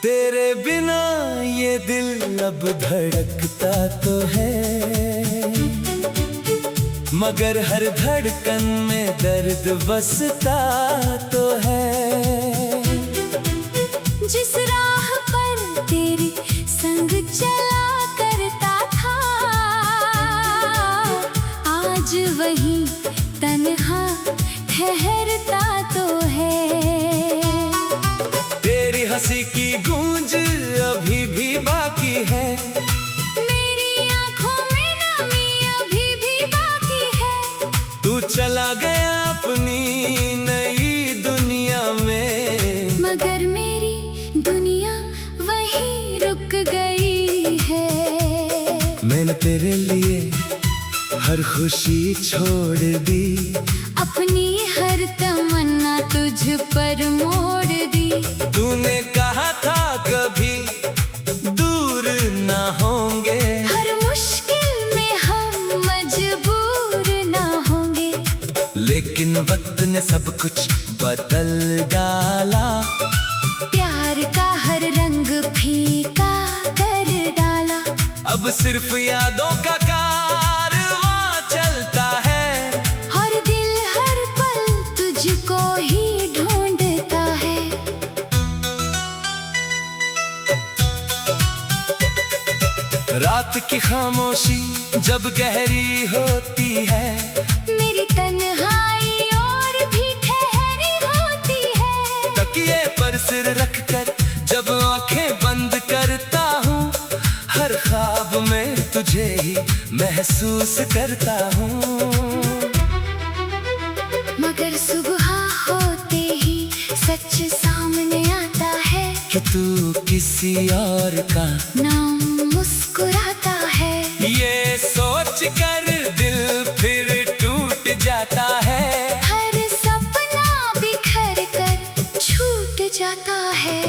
तेरे बिना ये दिल अब धड़कता तो है, मगर हर धड़कन में दर्द बसता तो है। जिस राह पर तेरे संग चला करता था, आज वही तन्हा ठहरता तो है। तेरी हंसी की गूंज अभी भी बाकी है, मेरी आंखों में नमी अभी भी बाकी है। तू चला गया अपनी नई दुनिया में, मगर मेरी दुनिया वहीं रुक गई है। मैंने तेरे लिए हर खुशी छोड़ दी, अपनी हर तमन्ना तुझ पर मोड़ दी। तूने कहा था कभी दूर ना होंगे, हर मुश्किल में हम मजबूर ना होंगे। लेकिन वक्त ने सब कुछ बदल डाला, प्यार का हर रंग फीका कर डाला। अब सिर्फ यादों का कारवां चलता है, और दिल हर पल तुझको ही ढूंढता है। रात की खामोशी जब गहरी होती है, मेरी तन्हाई और भी ठहरी होती है। तकिए पर सिर रखकर जब आंखें बंद करता हूँ, हर ख्वाब में तुझे ही महसूस करता हूँ। मगर सुबह होते ही सच सामने आता है, कि तू किसी और का नाम मुस्कुराता है। ये सोच कर दिल फिर टूट जाता है, हर सपना बिखर कर छूट जाता है।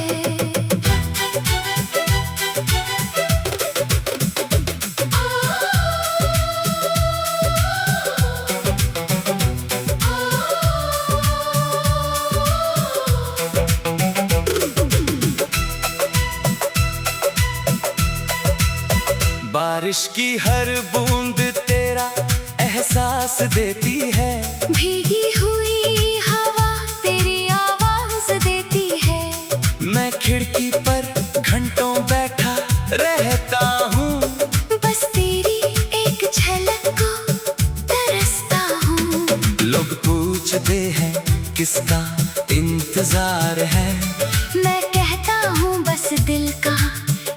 बारिश की हर बूंद तेरा एहसास देती है, भीगी हुई हवा तेरी आवाज देती है। मैं खिड़की पर घंटों बैठा रहता हूँ, बस तेरी एक झलक को तरसता हूँ। लोग पूछते हैं किसका इंतजार है, मैं कहता हूँ बस दिल का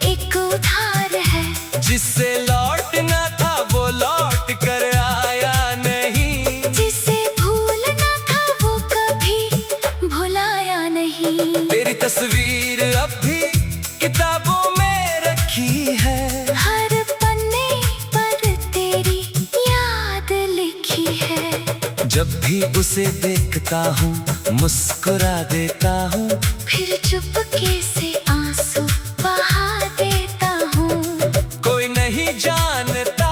एक उधार है। जिससे लौटना था वो लौट कर आया नहीं, जिसे भूलना था वो कभी भुलाया नहीं। तेरी तस्वीर अब भी किताबों में रखी है, हर पन्ने पर तेरी याद लिखी है। जब भी उसे देखता हूँ मुस्कुरा देता हूँ, फिर चुपके से आंसू बहा देता हूँ। कोई नहीं जानता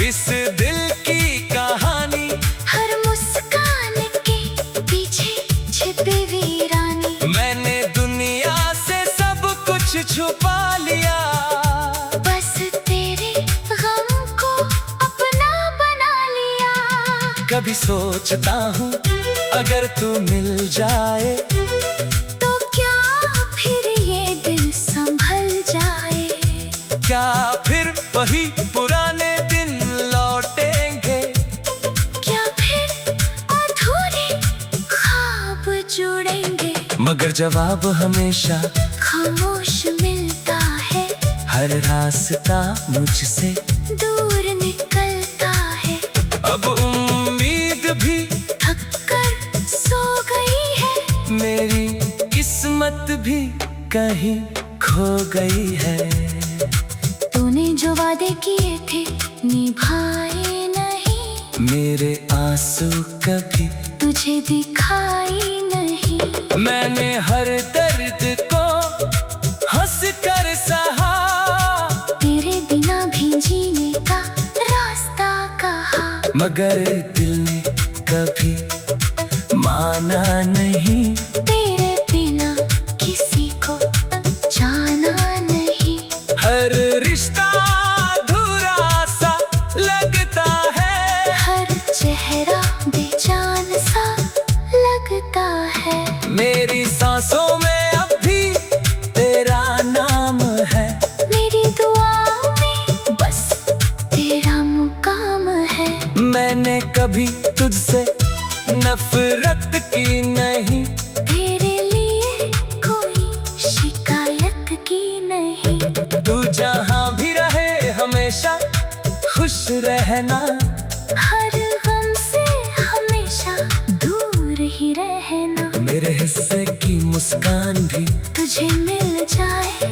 इस दिल की कहानी, हर मुस्कान के पीछे छिपी वीरानी। मैंने दुनिया से सब कुछ छुपा लिया, बस तेरे गम को अपना बना लिया। कभी सोचता हूँ अगर तू मिल जाए, तो क्या फिर ये दिल संभल जाए। क्या फिर वही पुराने दिन लौटेंगे, क्या फिर अधूरे ख्वाब जुड़ेंगे। मगर जवाब हमेशा खामोश मिलता है, हर रास्ता मुझसे दूर निकलता है। अब उम्मीद भी थक कर सो गई है, मेरी किस्मत भी कहीं खो गई है। तूने जो वादे किए थे निभाए नहीं, मेरे आंसू कभी तुझे दिखाई नहीं। मैंने हर दर्द को हंस कर सहा, तेरे बिना भी जीने का रास्ता कहा। मगर दिल ने कभी माना नहीं, तेरे बिना किसी को जान तू जहाँ भी रहे हमेशा खुश रहना, हर गम से हमेशा दूर ही रहना। मेरे हिस्से की मुस्कान भी तुझे मिल जाए,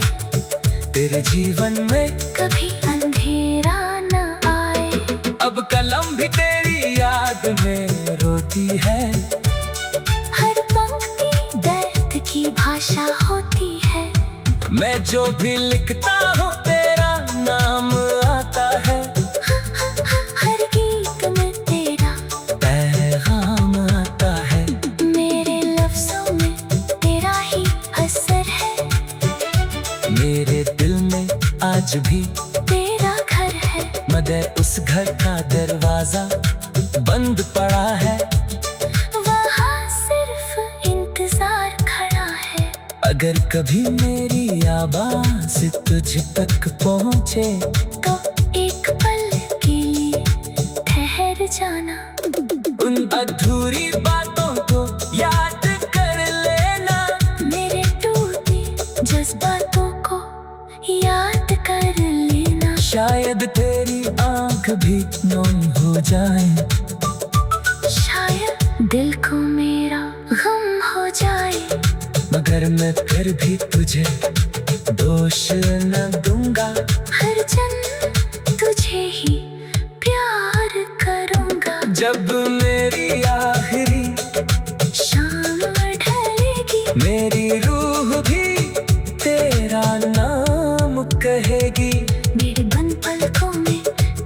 तेरे जीवन में कभी अंधेरा न आए। अब कलम भी तेरी याद में रोती है, हर पंक्ति दर्द की भाषा होती है। मैं जो भी लिखता हूँ तेरा नाम आता है, हर गीत में तेरा पैगाम आता है। मेरे लफ्जों में तेरा ही असर है, मेरे दिल में आज भी तेरा घर है। मगर उस घर का दरवाजा बंद पड़ा है, वहाँ सिर्फ इंतजार खड़ा है। अगर कभी मेरी आवाज़ तुझ तक पहुँचे तो एक पल के लिए ठहर जाना। उन अधूरी बातों को याद कर लेना, मेरे टूटे जज्बातों को याद कर लेना। शायद तेरी आंख भी नम हो जाए, शायद दिल को मेरा गम हो जाए। मगर मैं फिर भी तुझे दोष न दूंगा। हर जन्म तुझे ही प्यार करूंगा। जब मेरी आखिरी शाम ढलेगी, मेरी रूह भी तेरा नाम कहेगी। मेरे बंद पलकों में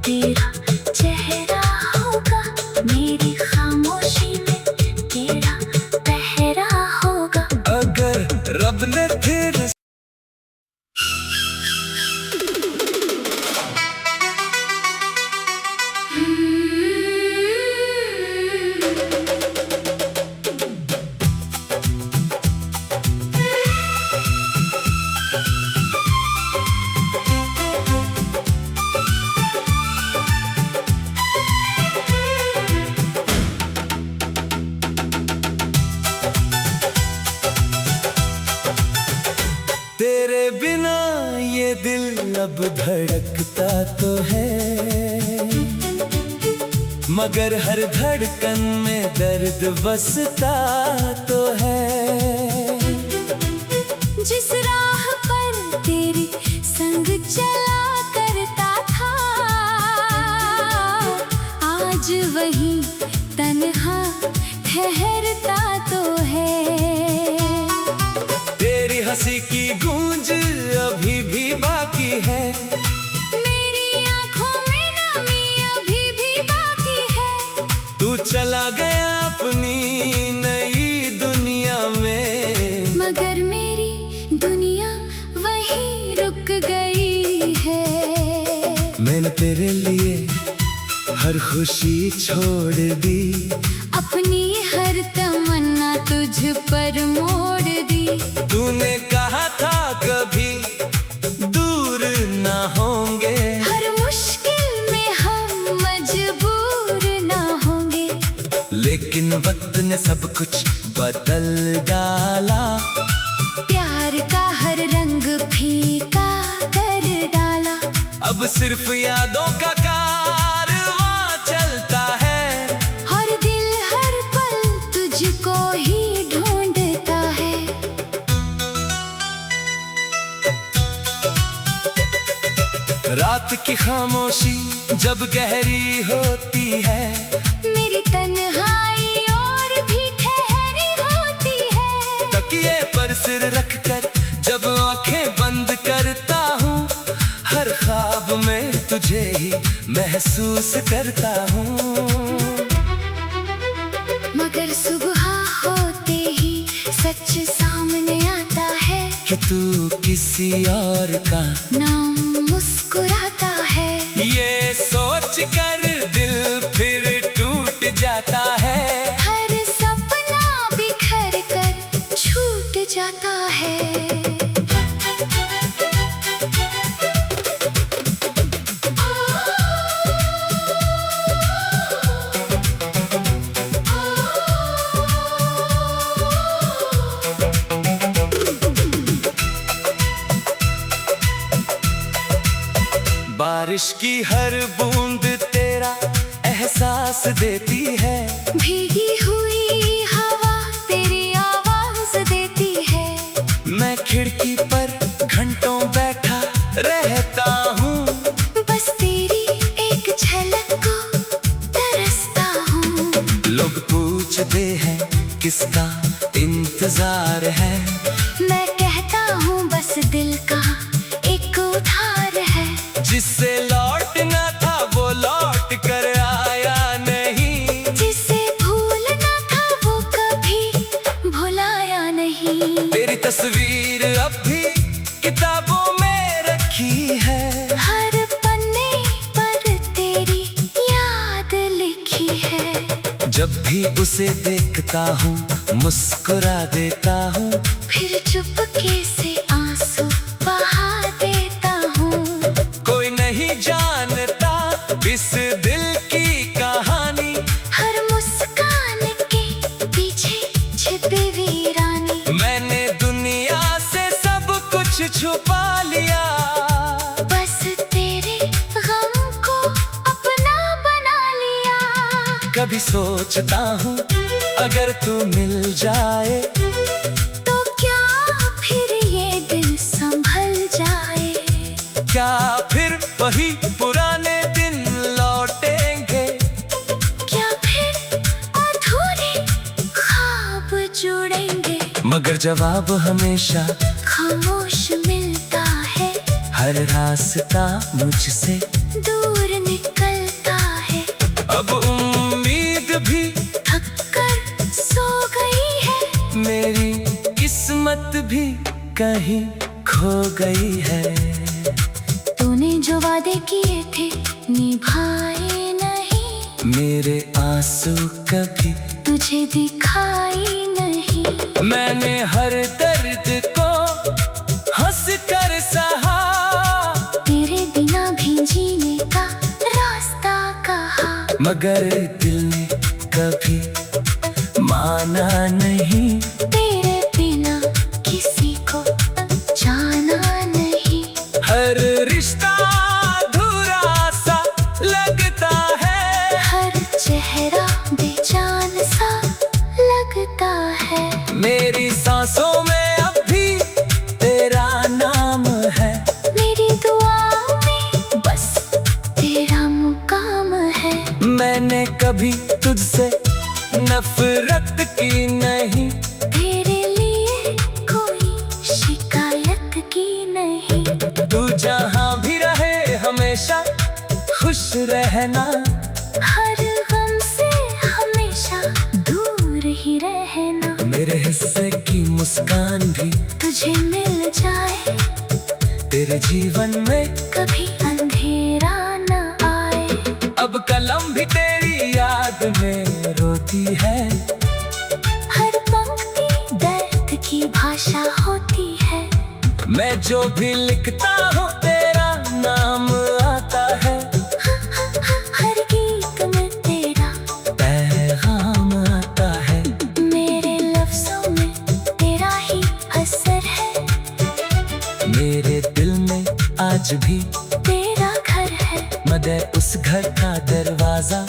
तेरा चेहरा होगा, मेरी खामोशी में तेरा पहरा होगा। अगर रब ने फिर तेरे बिना ये दिल अब धड़कता तो है, मगर हर धड़कन में दर्द बसता तो है। जिस राह पर तेरे संग चला करता था, आज वही तन्हा ठहरता तो है। तेरी हंसी की गूंज अभी भी बाकी है, मेरी आंखों में नमी अभी भी बाकी है। तू चला गया अपनी नई दुनिया में, मगर मेरी दुनिया वहीं रुक गई है। मैंने तेरे लिए हर खुशी छोड़ दी, अपनी हर तमन्ना तुझ पर मोड़ दी। तूने कहा था कभी दूर ना होंगे, हर मुश्किल में हम मजबूर ना होंगे। लेकिन वक्त ने सब कुछ बदल डाला, प्यार का हर रंग फीका कर डाला। अब सिर्फ यादों का कारवां चलता है, हर दिल हर पल तुझको ही ढूंढता है। रात की खामोशी जब गहरी होती है, मेरी तन्हाई और भी ठहरी होती है। तकिए पर सिर रखकर जब आंखें बंद करता हूँ, हर ख्वाब में तुझे ही महसूस करता हूँ। मगर सुबह होते ही सच सामने आता है, कि तू किसी और का नाम मुस्कुराता है। ये सोच कर दिल फिर टूट जाता है, हर सपना बिखर कर छूट जाता है। बारिश की हर बूंद तेरा एहसास देती है। भीगी हुई हवा तेरी आवाज देती है। मैं खिड़की पर घंटों बैठा रहता हूँ, बस तेरी एक झलक को तरसता हूँ। लोग पूछते हैं किसका इंतजार है, मैं कहता हूँ बस दिल का एक उधार है। जिससे लौटना था वो लौट कर आया नहीं, जिसे भूलना था वो कभी भुलाया नहीं। तेरी तस्वीर अब भी किताबों में रखी है, हर पन्ने पर तेरी याद लिखी है। जब भी उसे देखता हूँ मुस्कुरा देता हूँ, फिर चुपके से आंसू बहा देता हूँ। कोई नहीं जानता इस दिल की कहानी, हर मुस्कान के पीछे छिपी वीरानी। मैंने दुनिया से सब कुछ छुपा लिया, बस तेरे गम को अपना बना लिया। कभी सोचता हूँ अगर तू मिल जाए तो क्या फिर ये दिल संभल जाए? क्या फिर वही पुराने दिन लौटेंगे? क्या फिर अधूरे ख्वाब जुड़ेंगे? मगर जवाब हमेशा खामोश मिलता है, हर रास्ता मुझसे दूर निकलता है। अब उम्मीद भी थक कर सो गई है, मेरी किस्मत भी कहीं खो गई है। तूने जो वादे किए थे निभाए नहीं, मेरे आंसू कभी तुझे दिखाई नहीं। मैंने हर दर्द को हंस कर सहा, तेरे बिना भी जीने का रास्ता कहा। मगर दिल ने कभी माना नहीं, तेरे बिना किसी को जाना नहीं। हर रिश्ता अधूरा सा लगता है, हर चेहरा बेजान सा लगता है। मेरी सांसों में अब भी तेरा नाम है, मेरी दुआ में बस तेरा मुकाम है। मैंने कभी तुझसे नफरत की नहीं, तेरे लिए कोई शिकायत की नहीं। तू जहाँ भी रहे हमेशा खुश रहना, हर गम से हमेशा दूर ही रहना। मेरे हिस्से की मुस्कान भी तुझे मिल जाए, तेरे जीवन में कभी अंधेरा न आए। अब कलम भी तेरी याद में रोती है, हर पंक्ति दर्द की भाषा होती है। मैं जो भी लिखता हूँ तेरा नाम आता है, हर गीत में तेरा पैगाम आता है। मेरे लफ्जों में तेरा ही असर है, मेरे दिल में आज भी तेरा घर है। मगर उस घर का दरवाजा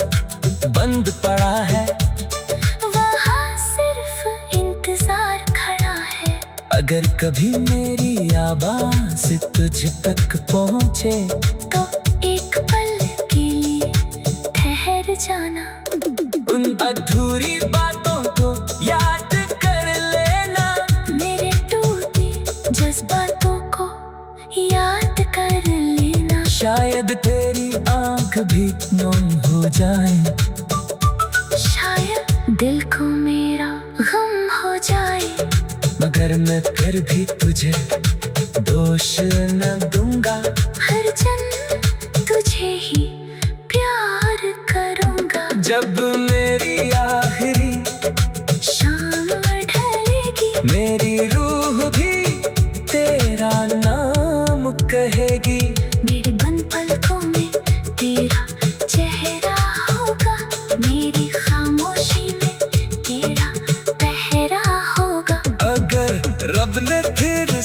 बंद पड़ा है, वहाँ सिर्फ इंतजार खड़ा है। अगर कभी मेरी आवाज़ तुझ तक पहुँचे तो एक पल के लिए ठहर जाना। उन अधूरी बातों को याद कर लेना, मेरे टूटे जज्बातों को याद कर लेना। शायद तेरी आंख भी नम हो जाए, शायद दिल को मेरा गम हो जाए। मगर मैं फिर भी तुझे दोष न दूंगा, हर जन्म तुझे ही प्यार करूंगा। जब मेरी आखिरी शाम ढलेगी, मेरी रूह भी तेरा नाम कहेगी। मेरे बंद पलकों में तेरा चेहरा होगा, मेरी खामोशी में तेरा पहरा होगा। अगर रब ने फिर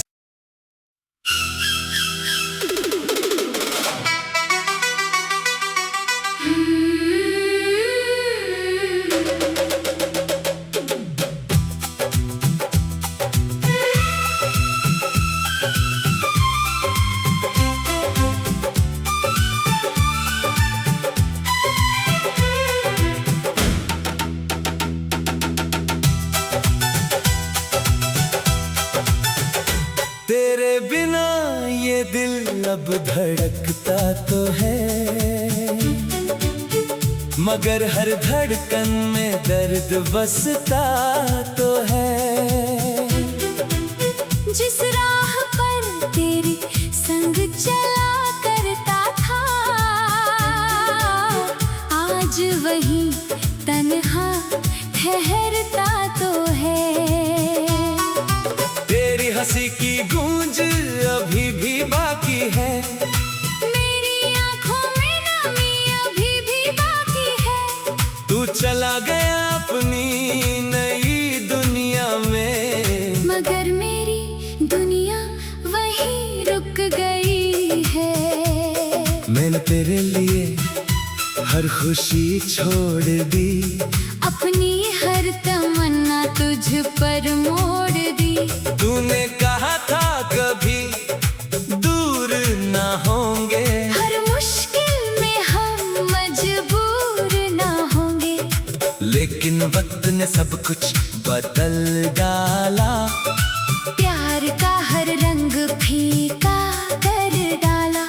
बिना ये दिल अब धड़कता तो है, मगर हर धड़कन में दर्द बसता तो है। जिस राह पर तेरे संग चला करता था, आज वही तन्हा ठहरता तो है। तेरी हंसी की गूंज अभी भी बाकी है, मेरी आंखों में नमी अभी भी बाकी है। तू चला गया अपनी नई दुनिया में, मगर मेरी दुनिया वहीं रुक गई है। मैंने तेरे लिए हर खुशी छोड़ दी, अपनी हर तमन्ना तुझ पर मोड़ दी। तूने कहा था कभी दूर ना होंगे, हर मुश्किल में हम मजबूर ना होंगे। लेकिन वक्त ने सब कुछ बदल डाला, प्यार का हर रंग फीका कर डाला।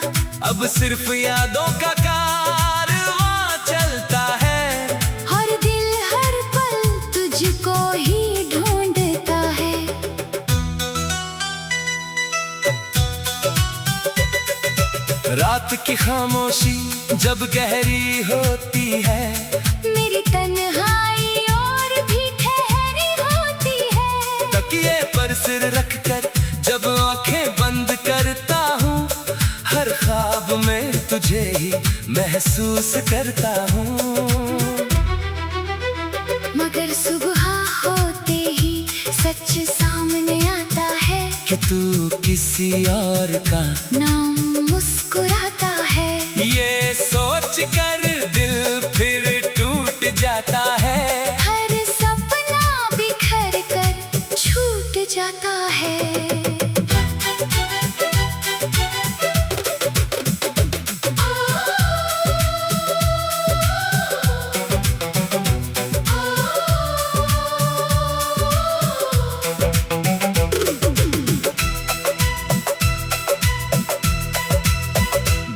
अब सिर्फ यादों का कारवां चलता है, हर दिल हर पल तुझको ही ढूंढता है। रात की खामोशी जब गहरी होती है, मेरी तन्हाई और भी ठहरी होती है। तकिए पर सिर रखकर जब आंखें बंद करता हूँ, हर ख्वाब में तुझे ही महसूस करता हूँ। मगर सुबह होते ही सच सामने आता है, कि तू किसी और का नाम मुस्कुराता है। ये सोच कर दिल फिर टूट जाता है, हर सपना बिखर कर छूट जाता है।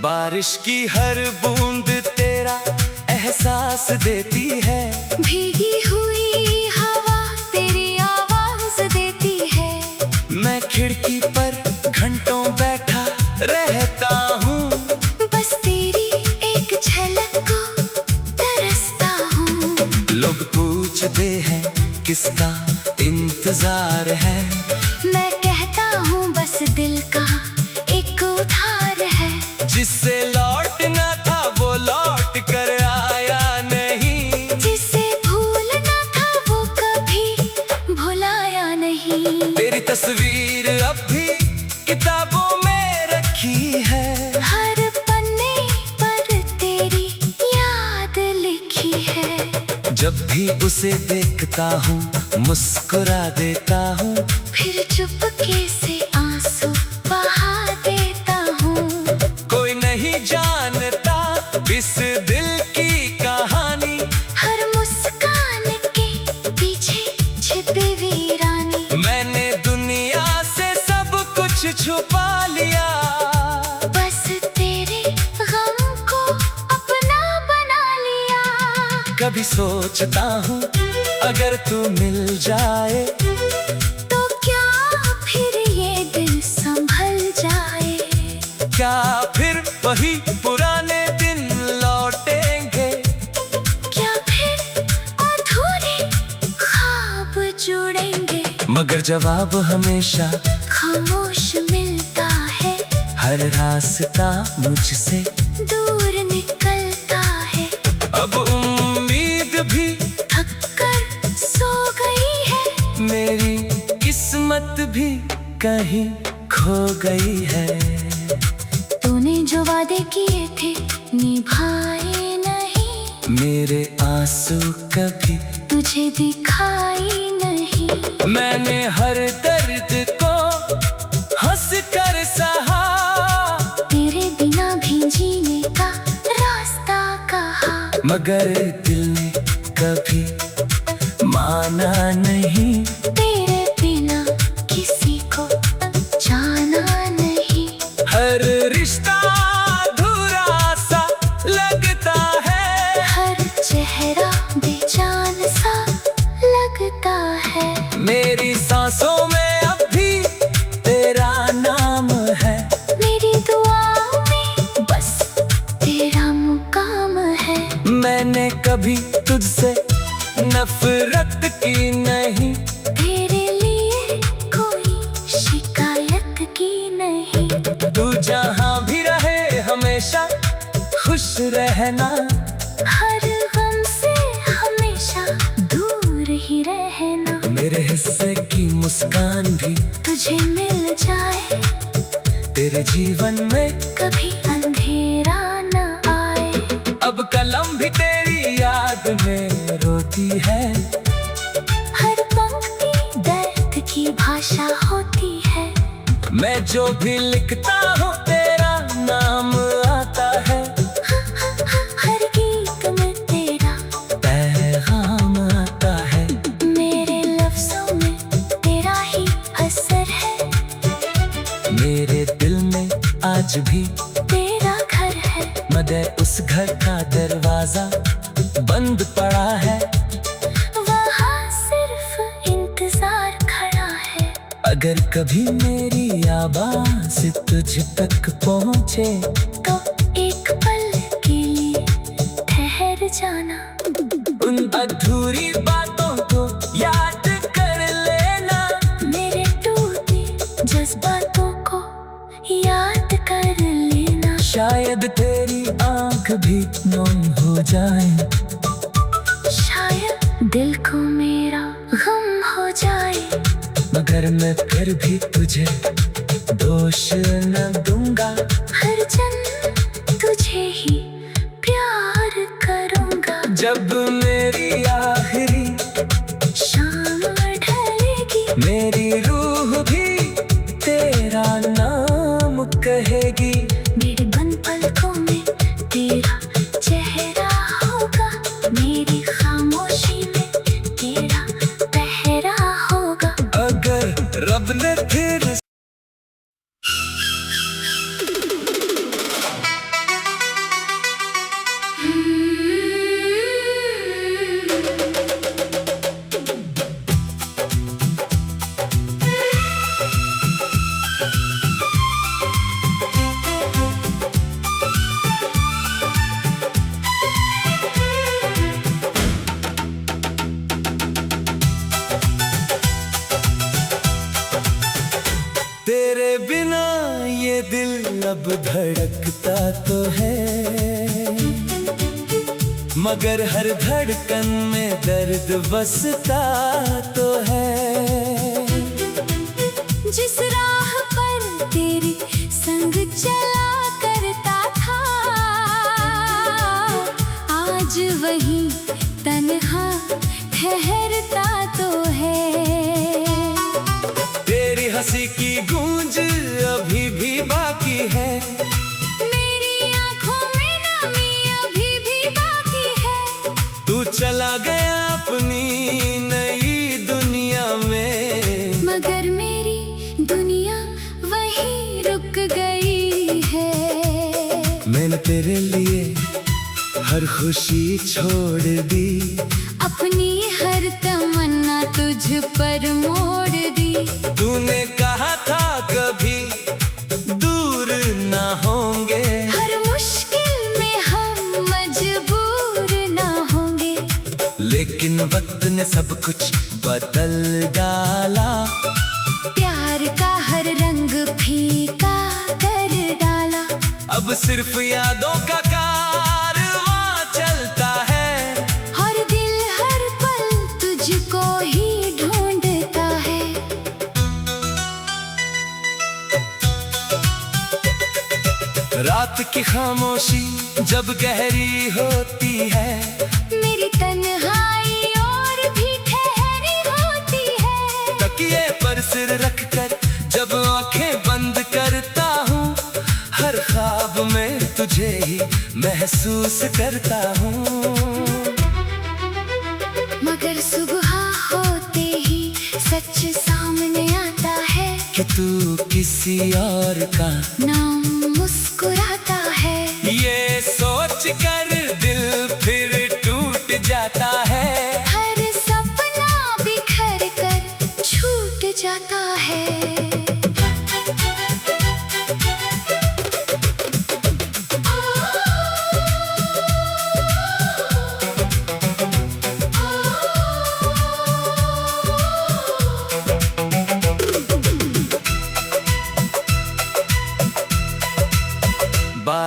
बारिश की हर बूंद तेरा एहसास देती है, भीगी हुई हवा तेरी आवाज देती है। मैं खिड़की पर घंटों बैठा रहता हूँ, बस तेरी एक झलक को तरसता हूँ। लोग पूछते हैं किसका इंतजार है, मैं कहता हूँ बस दिल का एक उधार है। जिससे लौटना था वो लौट कर आया नहीं, जिसे भूलना था वो कभी भुलाया नहीं। तेरी तस्वीर अब भी किताबों में रखी है, हर पन्ने पर तेरी याद लिखी है। जब भी उसे देखता हूँ मुस्कुरा देता हूँ, फिर चुपके से आंसू बहा देता हूँ। कोई नहीं जानता इस दिल की कहानी, हर मुस्कान के पीछे छिपी वीरानी। मैंने दुनिया से सब कुछ छुपा लिया, बस तेरे गम को अपना बना लिया। कभी सोचता हूँ अगर तू मिल जाए, तो क्या फिर ये दिल संभल जाए। क्या फिर वही पुराने दिन लौटेंगे, क्या फिर अधूरे ख्वाब जुड़ेंगे। मगर जवाब हमेशा खामोश मिलता है, हर रास्ता मुझसे दूर निकलता है। अब उम्मीद भी थक कर सो गई है, मेरी किस्मत भी कहीं खो गई है। तूने जो वादे किए थे निभाए नहीं, मेरे आंसू कभी तुझे दिखाई नहीं। मैंने हर दर्द को हंस कर सहा, तेरे बिना भी जीने का रास्ता कहा। मगर दिल ने कभी माना नहीं, तेरे बिना किसी को जाना नहीं। नफरत की नहीं, तेरे लिए कोई शिकायत की नहीं। तू जहाँ भी रहे हमेशा खुश रहना, हर गम से हमेशा दूर ही रहना। मेरे हिस्से की मुस्कान भी तुझे मिल जाए, तेरे जीवन में कभी अंधेरा न आए। अब कलम भी तेरी याद में रोती है, हर पंक्ति दर्द की भाषा होती है। मैं जो भी लिखता हूँ तेरा नाम आता है, हर गीत में तेरा पैगाम आता है। मेरे लफ्जों में तेरा ही असर है, मेरे दिल में आज भी तेरा घर है। मगर उस घर का दरवाजा बंद पड़ा है, वहाँ सिर्फ इंतजार खड़ा है। अगर कभी मेरी आवाज तुझ तक पहुँचे तो एक पल के लिए ठहर जाना। उन अधूरी बातों को याद कर लेना, मेरे टूटे जज्बातों को याद कर लेना। शायद तेरी आंख भी नम हो जाए, शायद दिल को मेरा गम हो जाए। मगर मैं फिर भी तुझे दोष न दूंगा। हर जन्म तुझे ही प्यार करूंगा। जब मेरी आखिरी शाम ढलेगी, मेरी रूह भी तेरा नाम कहेगी। मेरे बंद पलकों में तेरा चेहरा होगा, मेरी खामोशी में तेरा पहरा होगा। अगर रब ने फिर तेरे बिना ये दिल अब धड़कता तो है, मगर हर धड़कन में दर्द बसता तो है। जिस राह पर तेरे संग चला करता था, आज वही तन्हा ठहरता तो है। तेरी हंसी की गूंज अभी भी बाकी है, मेरी आँखों में नमी अभी भी बाकी है। तू चला गया अपनी नई दुनिया में, मगर मेरी दुनिया वहीं रुक गई है। मैंने तेरे लिए हर खुशी छोड़ दी, अपनी हर तमन्ना तुझ पर मोड़ दी। तूने कहा था कभी दूर ना होंगे, हर मुश्किल में हम मजबूर ना होंगे। लेकिन वक्त ने सब कुछ बदल डाला, प्यार का हर रंग फीका कर डाला। अब सिर्फ यादों का कारवां चलता है, और दिल हर पल तुझको ही ढूंढता है। रात की खामोशी जब गहरी होती है, मेरी तन्हाई और भी ठहरी होती है। तकिए पर सिर रखकर जब आंखें बंद करता हूँ, हर ख्वाब में तुझे ही महसूस करता हूँ। मगर सुबह होते ही सच सामने आता है, कि तू किसी और का नाम मुस्कुराता है। ये सोच कर दिल फिर टूट जाता है, हर सपना बिखर कर छूट जाता है।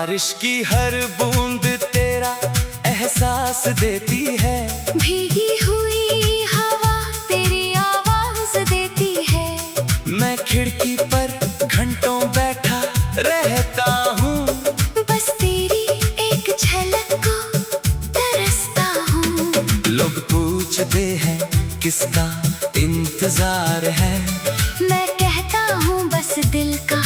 बारिश की हर बूंद तेरा एहसास देती है। भीगी हुई हवा तेरी आवाज देती है। मैं खिड़की पर घंटों बैठा रहता हूँ, बस तेरी एक झलक को तरसता हूँ। लोग पूछते हैं किसका इंतजार है, मैं कहता हूँ बस दिल का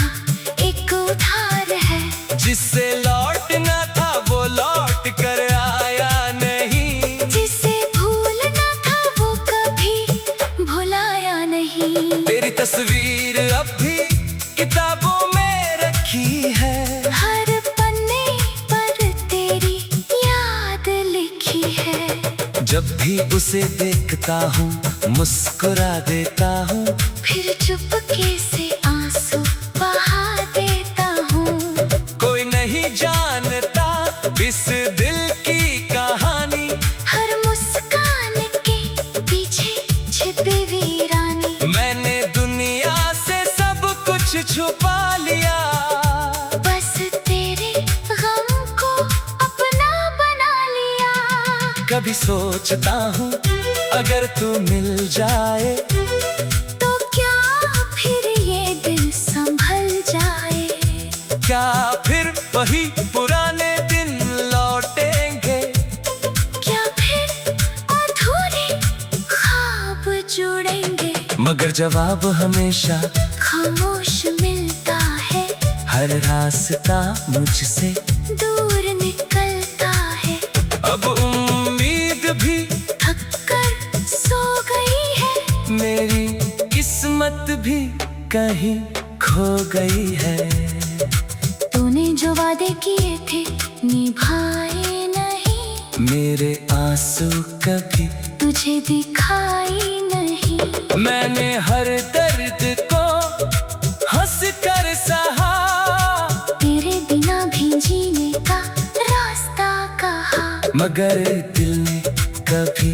एक उधार है। जिससे लौटना था वो लौट कर आया नहीं, जिसे भूलना था वो कभी भुलाया नहीं। तेरी तस्वीर अब भी किताबों में रखी है, हर पन्ने पर तेरी याद लिखी है। जब भी उसे देखता हूँ मुस्कुरा देता हूँ, फिर चुपके से आंसू बहा देता हूँ। कोई नहीं जानता इस दिल की कहानी, हर मुस्कान के पीछे छिपी वीरानी। मैंने दुनिया से सब कुछ छुपा लिया, बस तेरे गम को अपना बना लिया। कभी सोचता हूँ अगर तू मिल जाए तो क्या फिर ये दिल संभल जाए। क्या फिर वही पुराने दिन लौटेंगे, क्या फिर अधूरे ख्वाब जुड़ेंगे। मगर जवाब हमेशा खामोश मिलता है, हर रास्ता मुझसे दूर निकलता है। अब उम्मीद भी थक कर सो गई है, मेरी किस्मत भी कहीं खो गई है। तूने जो वादे किए थे निभाए नहीं, मेरे आंसू कभी तुझे दिखाई नहीं। मैंने हर दर्द को हंस कर सहा, तेरे बिना भी जीने का रास्ता कहा। मगर दिल ने कभी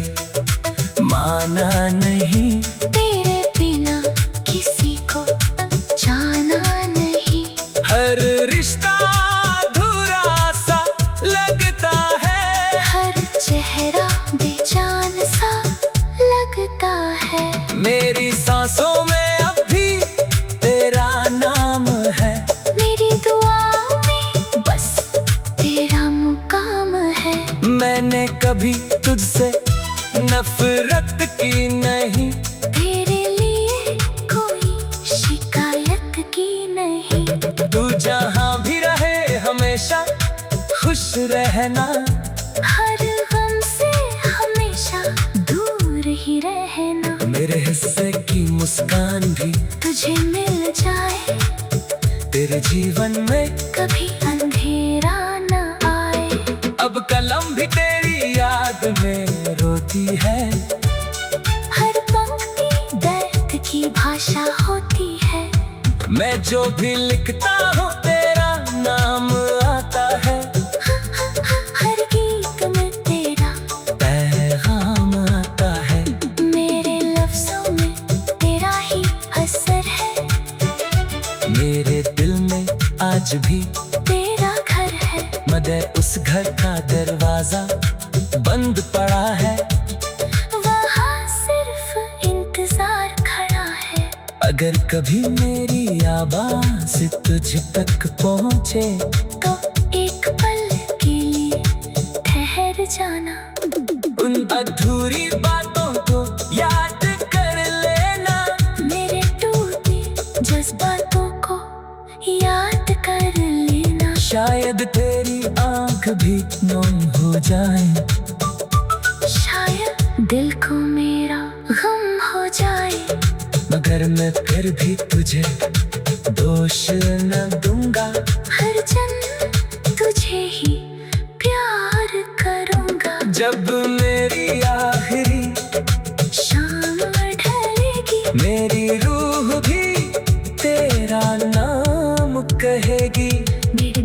माना नहीं, तेरे बिना किसी को जाना नहीं। हर रिश्ता अधूरा सा लगता है, हर चेहरा बेजान सा लगता है। मेरी सांसों में अब भी तेरा नाम है, मेरी दुआओं में बस तेरा मुकाम है। मैंने कभी तुझसे नफरत की नहीं, तेरे लिए कोई शिकायत की नहीं। तू जहाँ भी रहे हमेशा खुश रहना, हर गम से हमेशा दूर ही रहना। मेरे हिस्से की मुस्कान भी तुझे मिल जाए, तेरे जीवन में कभी अंधेरा न आए। अब कलम भी तेरी याद में रोती है, हर पंक्ति दर्द की भाषा होती है। मैं जो भी लिखता हूँ तेरा नाम आता है, हर गीत में तेरा पैगाम आता है। मेरे लफ्जों में तेरा ही असर है, मेरे दिल में आज भी तेरा घर है। मगर उस घर का दरवाजा बंद पड़ा है, वहाँ सिर्फ इंतजार खड़ा है। अगर कभी मेरी आवाज़ तुझ तक पहुँचे तो एक पल के लिए ठहर जाना। उन अधूरी बातों को याद कर लेना, मेरे टूटे जज्बातों को याद कर लेना। शायद तेरी आंख भी नम हो जाए, शायद दिल को मेरा गम हो जाए। मगर मैं फिर भी तुझे दोष न दूंगा। हर जन्म तुझे ही प्यार करूंगा। जब मेरी आखिरी शाम ढलेगी, मेरी रूह भी तेरा नाम कहेगी। मेरे